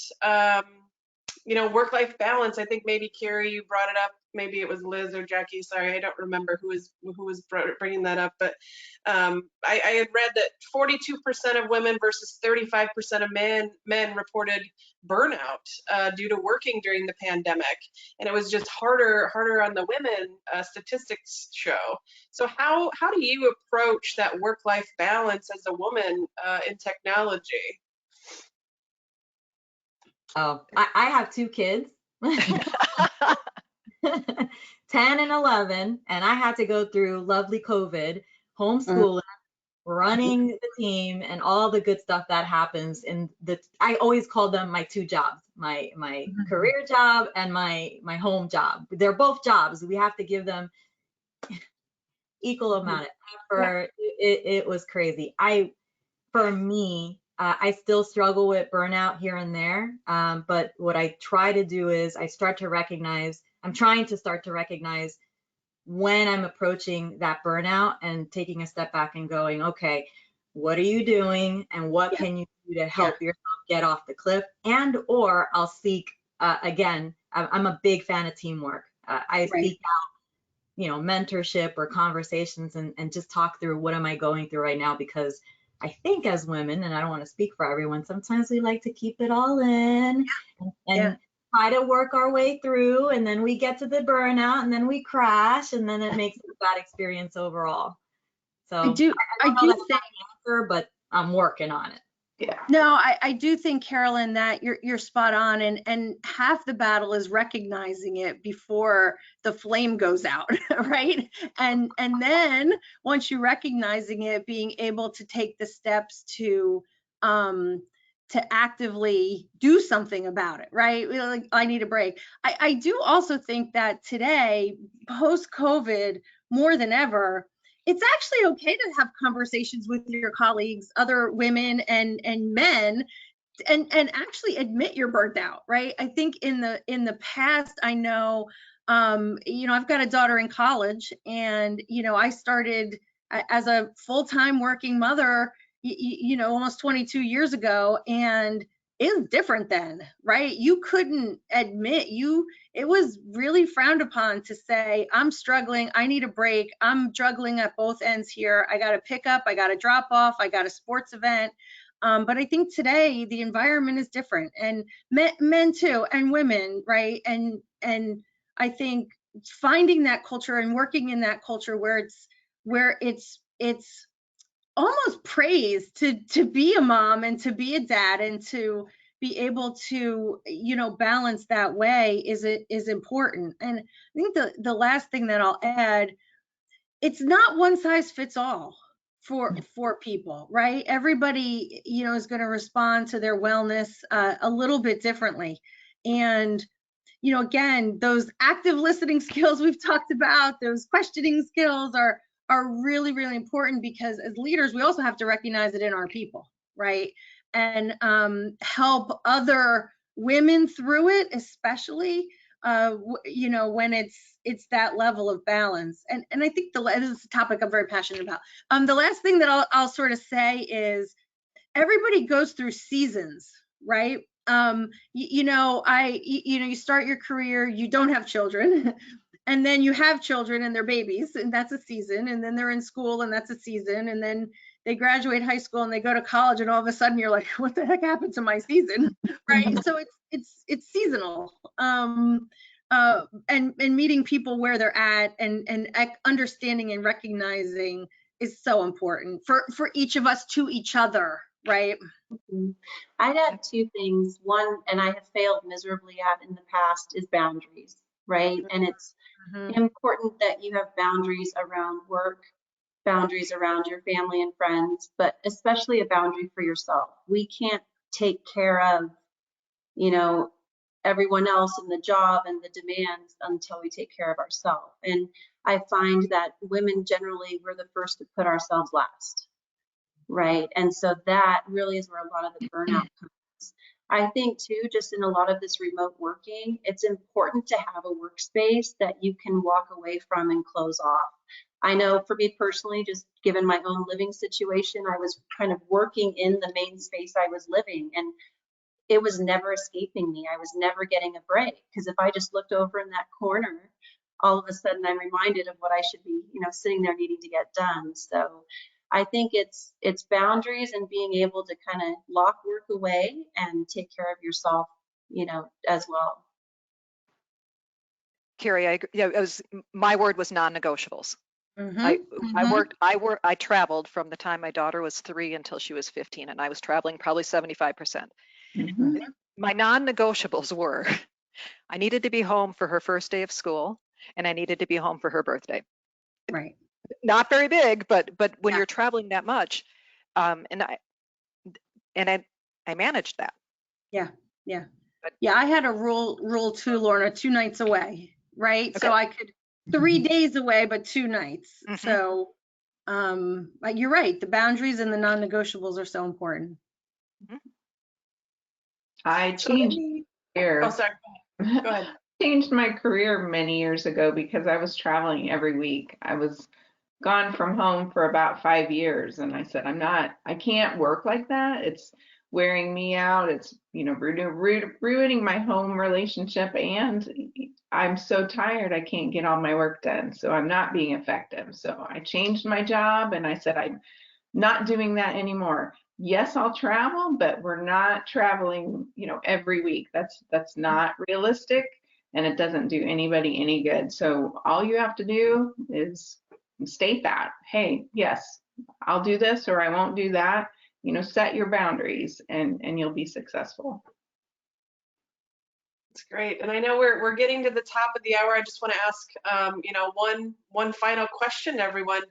work-life balance. I think maybe Carrie, you brought it up. Maybe it was Liz or Jackie. Sorry, I don't remember who was bringing that up. But I had read that 42% of women versus 35% of men reported burnout due to working during the pandemic, and it was just harder on the women. Statistics show. So how do you approach that work-life balance as a woman in technology? Oh, I have 2 kids, 10 and 11, and I had to go through lovely COVID, homeschooling, running the team, and all the good stuff that happens. I always call them my 2 jobs, my career job and my home job. They're both jobs. We have to give them equal amount of effort. It was crazy. For me, I still struggle with burnout here and there, but what I try to do is I'm trying to start to recognize when I'm approaching that burnout and taking a step back and going, okay, what are you doing and what can you do to help yourself get off the cliff? And or I'll seek, again, I'm a big fan of teamwork. I seek out, mentorship or conversations and just talk through what am I going through right now, because I think as women, and I don't want to speak for everyone, sometimes we like to keep it all in and try to work our way through, and then we get to the burnout and then we crash, and then it makes it a bad experience overall. So I do think the answer, but I'm working on it. Yeah. No, I do think, Carolyn, that you're spot on, and half the battle is recognizing it before the flame goes out, right? And then once you're recognizing it, being able to take the steps to actively do something about it, right? Like, I need a break. I do also think that today, post-COVID, more than ever, it's actually okay to have conversations with your colleagues, other women and men, and actually admit you're burnt out, right? I think in the past, I know, I've got a daughter in college, and I started as a full-time working mother, almost 22 years ago, and it was different then, right? You couldn't admit it was really frowned upon to say, I'm struggling, I need a break, I'm juggling at both ends here, I got to pick up, I got to drop off, I got a sports event. But I think today the environment is different, and men too, and women, right? And I think finding that culture and working in that culture where it's almost praised to be a mom and to be a dad and to be able to balance that way is important. And I think the last thing that I'll add, it's not one size fits all for people, right? Everybody is going to respond to their wellness a little bit differently. And again, those active listening skills we've talked about, those questioning skills are really, really important, because as leaders, we also have to recognize it in our people, right? And help other women through it, especially, when it's that level of balance. And I think this is a topic I'm very passionate about. The last thing that I'll sort of say is everybody goes through seasons, right? You start your career, you don't have children. And then you have children and they're babies, and that's a season. And then they're in school, and that's a season. And then they graduate high school and they go to college, and all of a sudden you're like, what the heck happened to my season, right? So it's seasonal. And meeting people where they're at and understanding and recognizing is so important for each of us to each other, right? I'd add 2 things. One, and I have failed miserably at in the past, is boundaries, right? And it's important that you have boundaries around work, boundaries around your family and friends, but especially a boundary for yourself. We can't take care of, everyone else in the job and the demands until we take care of ourselves. And I find that women generally, we're the first to put ourselves last, right? And so that really is where a lot of the burnout comes. I think too, just in a lot of this remote working, it's important to have a workspace that you can walk away from and close off. I know for me personally, just given my own living situation, I was kind of working in the main space I was living, and it was never escaping me. I was never getting a break, because if I just looked over in that corner, all of a sudden I'm reminded of what I should be, sitting there needing to get done. So I think it's boundaries and being able to kind of lock work away and take care of yourself, as well. Carrie, I agree. My word was non-negotiables. I traveled from the time my daughter was 3 until she was 15, and I was traveling probably 75%. My non-negotiables were, I needed to be home for her first day of school, and I needed to be home for her birthday. Right. Not very big, but when you're traveling that much, and I managed that. Yeah. I had a rule too, Lorna, 2 nights away, right? Okay. So I could 3 days away, but 2 nights. So you're right. The boundaries and the non-negotiables are so important. I changed my career. Oh, sorry. Go ahead. Changed my career many years ago because I was traveling every week. I was gone from home for about 5 years, and I said, I can't work like that. It's wearing me out. It's, ruining my home relationship, and I'm so tired I can't get all my work done. So I'm not being effective. So I changed my job, and I said, I'm not doing that anymore. Yes, I'll travel, but we're not traveling, every week. That's not realistic, and it doesn't do anybody any good. So all you have to do is state that, hey, yes, I'll do this or I won't do that. Set your boundaries, and you'll be successful. That's great. And I know we're getting to the top of the hour. I just want to ask, one final question to everyone.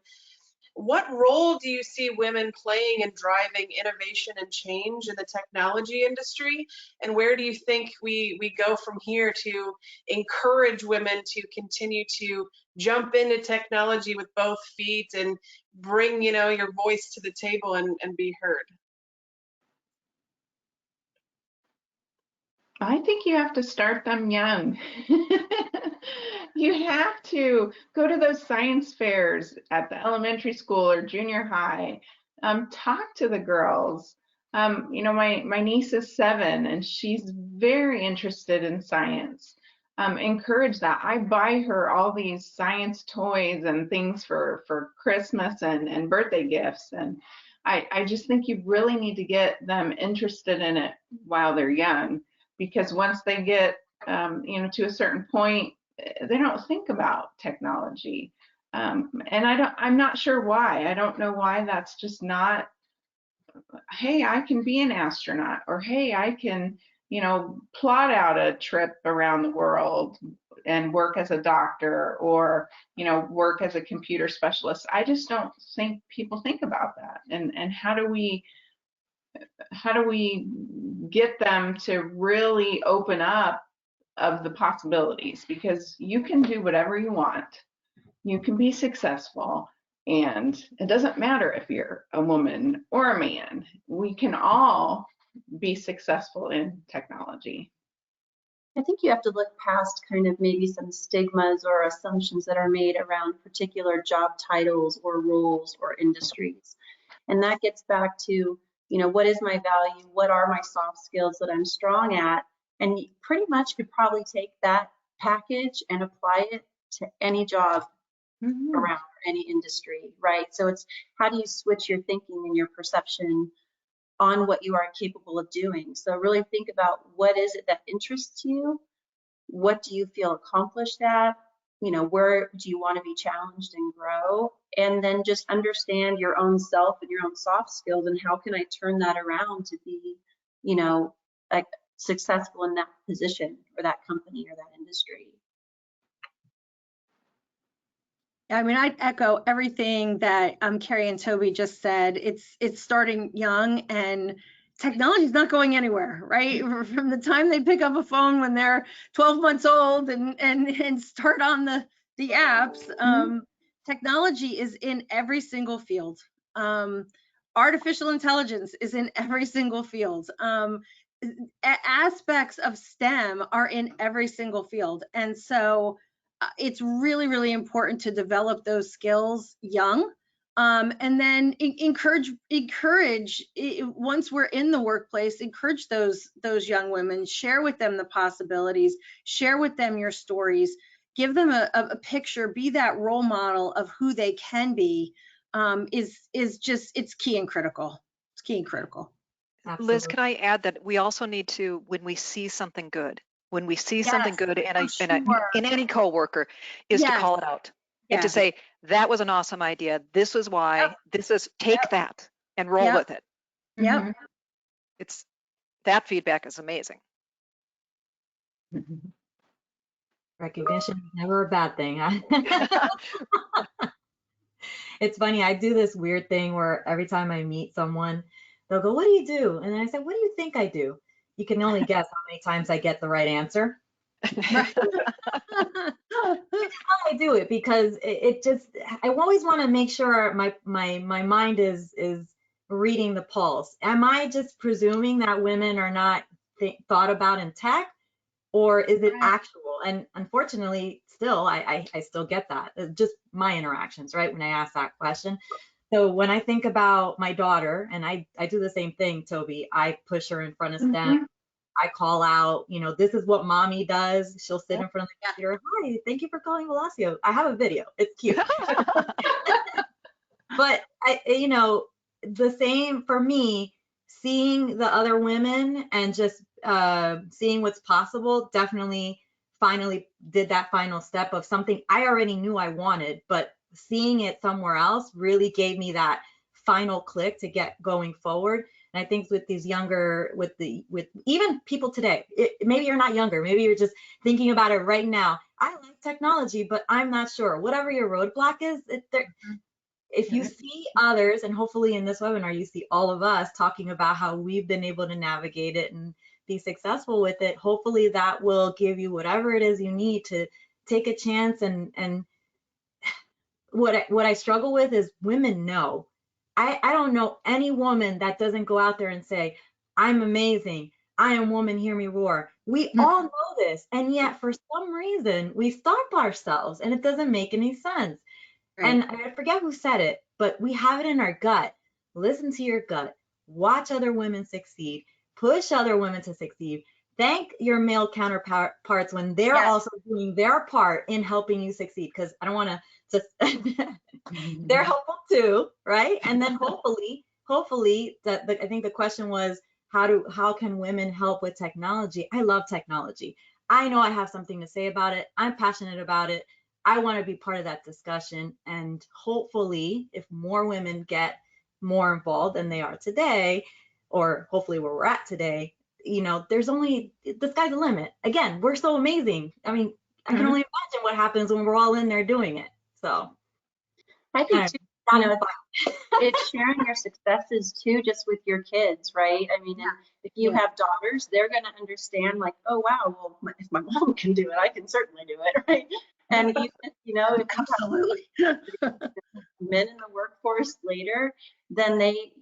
What role do you see women playing in driving innovation and change in the technology industry? And where do you think we go from here to encourage women to continue to jump into technology with both feet and bring, your voice to the table and be heard? I think you have to start them young. You have to go to those science fairs at the elementary school or junior high. Talk to the girls. My niece is 7 and she's very interested in science. Encourage that. I buy her all these science toys and things for Christmas and birthday gifts. And I just think you really need to get them interested in it while they're young. Because once they get, to a certain point, they don't think about technology, and I'm not sure why. I don't know why that's just not. Hey, I can be an astronaut, or hey, I can, plot out a trip around the world and work as a doctor, or work as a computer specialist. I just don't think people think about that. And how do we get them to really open up of the possibilities? Because you can do whatever you want. You can be successful, and it doesn't matter if you're a woman or a man. We can all be successful in technology. I think you have to look past kind of maybe some stigmas or assumptions that are made around particular job titles or roles or industries. And that gets back to, what is my value? What are my soft skills that I'm strong at? And you pretty much could probably take that package and apply it to any job around any industry, right? So it's how do you switch your thinking and your perception on what you are capable of doing? So really think about what is it that interests you? What do you feel accomplished at? Where do you want to be challenged and grow? And then just understand your own self and your own soft skills, and how can I turn that around to be, like successful in that position or that company or that industry. I mean, I'd echo everything that Carrie and Tobi just said. It's starting young, and technology is not going anywhere, right? From the time they pick up a phone when they're 12 months old and start on the apps, technology is in every single field. Artificial intelligence is in every single field. Aspects of STEM are in every single field. And so it's really, really important to develop those skills young. And then encourage once we're in the workplace, encourage those young women, share with them the possibilities, share with them your stories, give them a picture, be that role model of who they can be, is just, it's key and critical. It's key and critical. Absolutely. Liz, can I add that we also need to, when we see something good, Yes, in any coworker, is to call it out and to say, that was an awesome idea. This is why. Take that and roll with it. Yep. It's that feedback is amazing. Recognition is never a bad thing. It's funny, I do this weird thing where every time I meet someone, they'll go, "What do you do?" And then I say, "What do you think I do?" You can only guess how many times I get the right answer. That's how I do it, because it just, I always want to make sure my mind is reading the pulse. Am I just presuming that women are not thought about in tech, or is it actual? And unfortunately, still, I still get that. It's just my interactions, right? When I ask that question. So when I think about my daughter, and I do the same thing, Tobi, I push her in front of STEM. I call out, this is what mommy does. She'll sit in front of the computer. "Hi, thank you for calling Velosio. I have a video. It's cute." But the same for me, seeing the other women and just seeing what's possible, definitely finally did that final step of something I already knew I wanted, but seeing it somewhere else really gave me that final click to get going forward. And I think with these younger, with even people today, maybe you're not younger, maybe you're just thinking about it right now. I like technology, but I'm not sure. Whatever your roadblock is, if you see others, and hopefully in this webinar, you see all of us talking about how we've been able to navigate it and be successful with it, hopefully that will give you whatever it is you need to take a chance. And what I struggle with is women know. I don't know any woman that doesn't go out there and say, "I'm amazing. I am woman, hear me roar." We all know this. And yet for some reason we stop ourselves and it doesn't make any sense. And I forget who said it, but we have it in our gut. Listen to your gut. Watch other women succeed. Push other women to succeed. Thank your male counterparts when they're also doing their part in helping you succeed. Because I don't want to just, they're helpful too, right? And then hopefully, I think the question was, how can women help with technology? I love technology. I know I have something to say about it. I'm passionate about it. I want to be part of that discussion. And hopefully, if more women get more involved than they are today, or hopefully where we're at today, there's only, the sky's the limit. Again, we're so amazing. I mean, I can only imagine what happens when we're all in there doing it. So I think it's sharing your successes too, just with your kids, right? I mean, if you have daughters, they're going to understand, like, "Oh wow, well, if my mom can do it, I can certainly do it," right? And even, absolutely, men in the workforce later, then they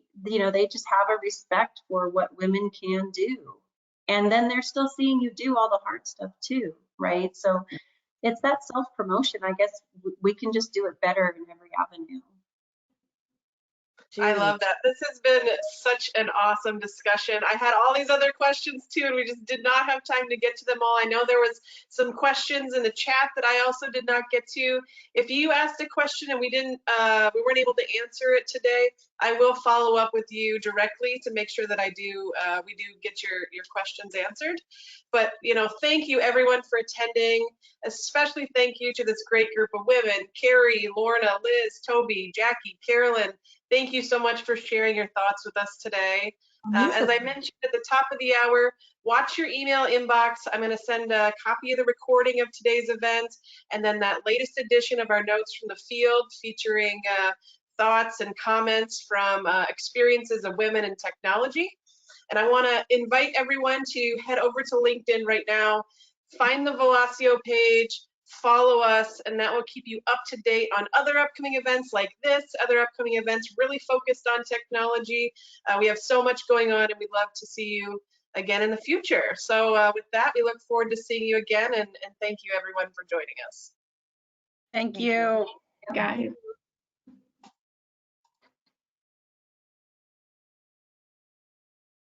just have a respect for what women can do, and then they're still seeing you do all the hard stuff too, right? So it's that self-promotion. I guess we can just do it better in every avenue. I love that. This has been such an awesome discussion. I had all these other questions too, and we just did not have time to get to them all. I know there was some questions in the chat that I also did not get to. If you asked a question and we weren't able to answer it today, I will follow up with you directly to make sure that we do get your questions answered. But thank you everyone for attending. Especially thank you to this great group of women: Carrie, Lorna, Liz, Tobi, Jackie, Carolyn. Thank you so much for sharing your thoughts with us today. As I mentioned at the top of the hour, watch your email inbox. I'm going to send a copy of the recording of today's event, and then that latest edition of our notes from the field featuring thoughts and comments from experiences of women in technology. And I want to invite everyone to head over to LinkedIn right now, find the Velosio page, follow us, and that will keep you up to date on other upcoming events like this, other upcoming events really focused on technology. We have so much going on, and we'd love to see you again in the future. So with that, we look forward to seeing you again, and thank you everyone for joining us. Thank you. Guys.